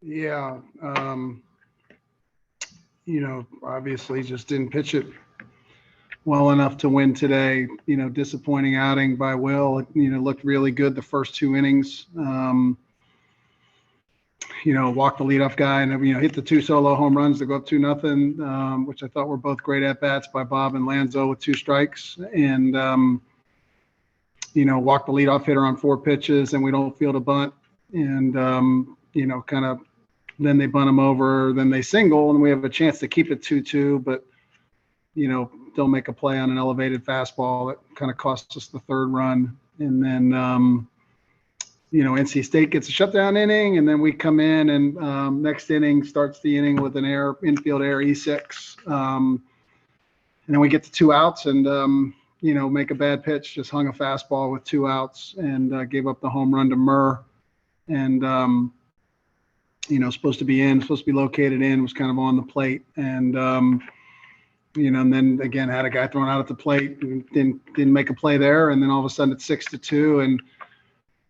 Yeah. Obviously just didn't pitch it well enough to win today. Disappointing outing by Will. Looked really good the first two innings. Walked the leadoff guy and, hit the two solo home runs to go up 2-0, which I thought were both great at bats by Bob and Lanzo with two strikes. And, walked the leadoff hitter on four pitches and we don't field a bunt. And, kind of then they bunt him over, then they single and we have a chance to keep it 2-2, but, don't make a play on an elevated fastball that kind of cost us the third run. And then, NC State gets a shutdown inning, and then we come in and next inning starts the inning with an infield error, E6. And then we get to two outs and, make a bad pitch, just hung a fastball with two outs and gave up the home run to Murr. And, supposed to be located in, was kind of on the plate. And, and then again, had a guy thrown out at the plate, didn't make a play there. And then all of a sudden it's 6-2. And,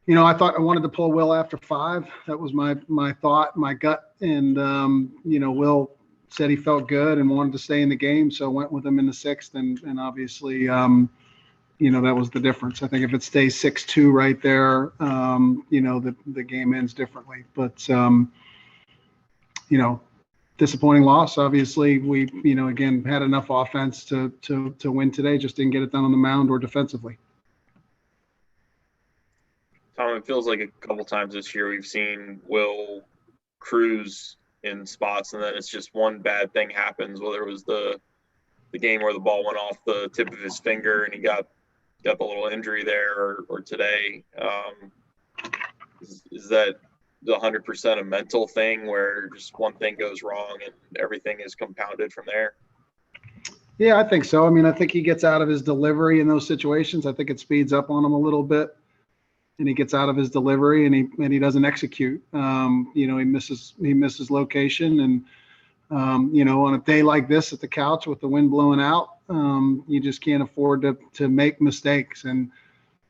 I thought I wanted to pull Will after 5. That was my thought, my gut. And, Will said he felt good and wanted to stay in the game. So went with him in the 6th. And obviously, that was the difference. I think if it stays 6-2 right there, the game ends differently. But, disappointing loss. Obviously, we, again, had enough offense to win today, just didn't get it done on the mound or defensively. Tom, it feels like a couple times this year we've seen Will cruise in spots, and then it's just one bad thing happens, whether it was the game where the ball went off the tip of his finger and he got the little injury there, or today. Is that the 100% a mental thing where just one thing goes wrong and everything is compounded from there? Yeah, I think so. I mean, I think he gets out of his delivery in those situations. I think it speeds up on him a little bit. And he gets out of his delivery and he doesn't execute. He misses location. And, on a day like this at the couch with the wind blowing out, you just can't afford to make mistakes. And,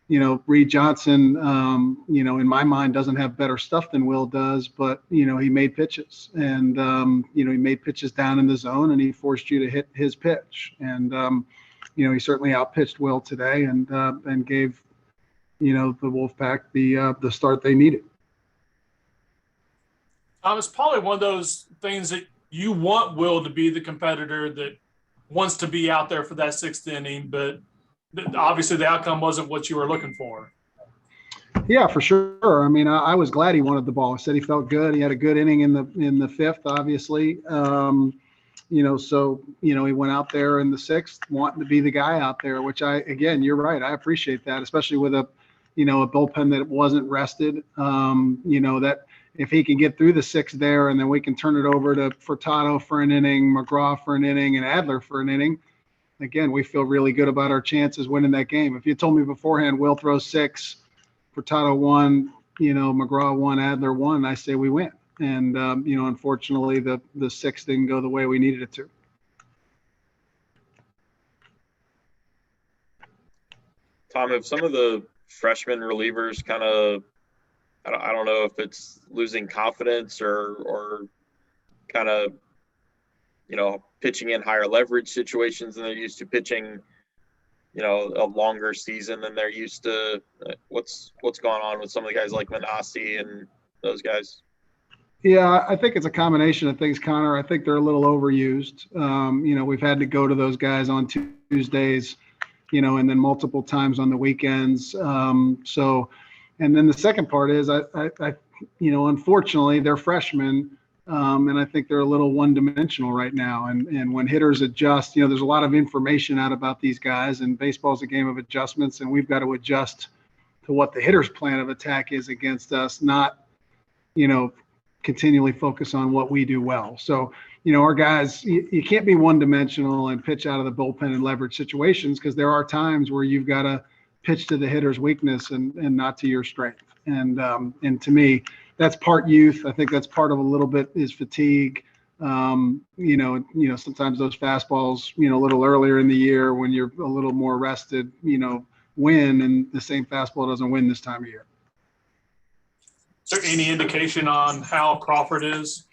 Reed Johnson, in my mind doesn't have better stuff than Will does, but, he made pitches and, he made pitches down in the zone and he forced you to hit his pitch. And, he certainly outpitched Will today and gave, the Wolfpack the start they needed. It's probably one of those things that you want Will to be the competitor that wants to be out there for that 6th inning, but obviously the outcome wasn't what you were looking for. Yeah, for sure. I mean, I was glad he wanted the ball. He said he felt good. He had a good inning in the 5th, obviously. So, he went out there in the 6th wanting to be the guy out there, which you're right. I appreciate that, especially with a bullpen that wasn't rested, that if he can get through the 6th there and then we can turn it over to Furtado for an inning, McGraw for an inning, and Adler for an inning, again, we feel really good about our chances winning that game. If you told me beforehand, Will throw 6, Furtado 1, McGraw 1, Adler 1, I say we win. And, unfortunately, the 6th didn't go the way we needed it to. Tom, if some of the freshman relievers kind of, I don't know if it's losing confidence or kind of, pitching in higher leverage situations than they're used to pitching, a longer season than they're used to. What's going on with some of the guys like Manassi and those guys? Yeah, I think it's a combination of things, Connor. I think they're a little overused. We've had to go to those guys on Tuesdays, and then multiple times on the weekends. And then the second part is I unfortunately they're freshmen. And I think they're a little one-dimensional right now. And when hitters adjust, there's a lot of information out about these guys, and baseball's a game of adjustments, and we've got to adjust to what the hitter's plan of attack is against us, not, continually focus on what we do well. So, our guys, you can't be one-dimensional and pitch out of the bullpen in leverage situations, because there are times where you've got to pitch to the hitter's weakness and not to your strength. And to me, that's part youth. I think that's part of a little bit is fatigue. Sometimes those fastballs, a little earlier in the year when you're a little more rested, win, and the same fastball doesn't win this time of year. there any indication on how Crawford is?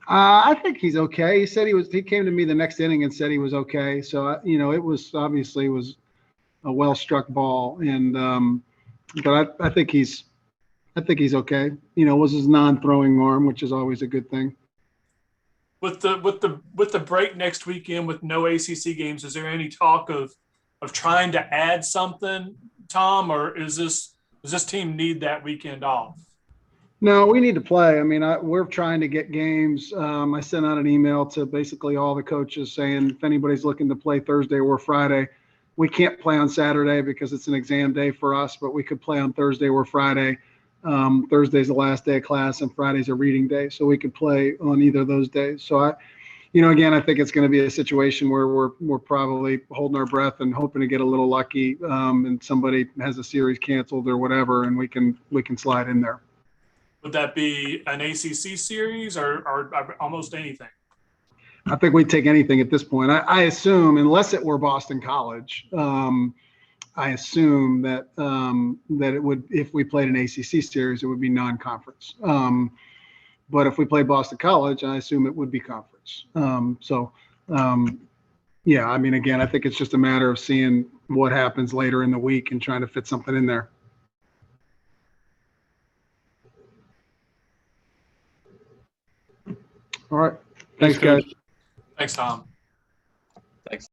I think he's okay. He said he came to me the next inning and said he was okay. So, it was obviously was a well struck ball. But I think he's okay. It was his non-throwing arm, which is always a good thing. With the break next weekend with no ACC games, is there any talk of trying to add something, Tom, or does this team need that weekend off? No, we need to play. I mean, we're trying to get games. I sent out an email to basically all the coaches saying if anybody's looking to play Thursday or Friday, we can't play on Saturday because it's an exam day for us, but we could play on Thursday or Friday. Thursday's the last day of class and Friday's a reading day, so we could play on either of those days. So again, I think it's going to be a situation where we're probably holding our breath and hoping to get a little lucky, and somebody has a series canceled or whatever, and we can slide in there. Would that be an ACC series or almost anything? I think we'd take anything at this point. I assume, unless it were Boston College, I assume that it would, if we played an ACC series, it would be non-conference. But if we played Boston College, I assume it would be conference. Yeah, I mean, again, I think it's just a matter of seeing what happens later in the week and trying to fit something in there. All right. Thanks, guys. Thanks, Tom.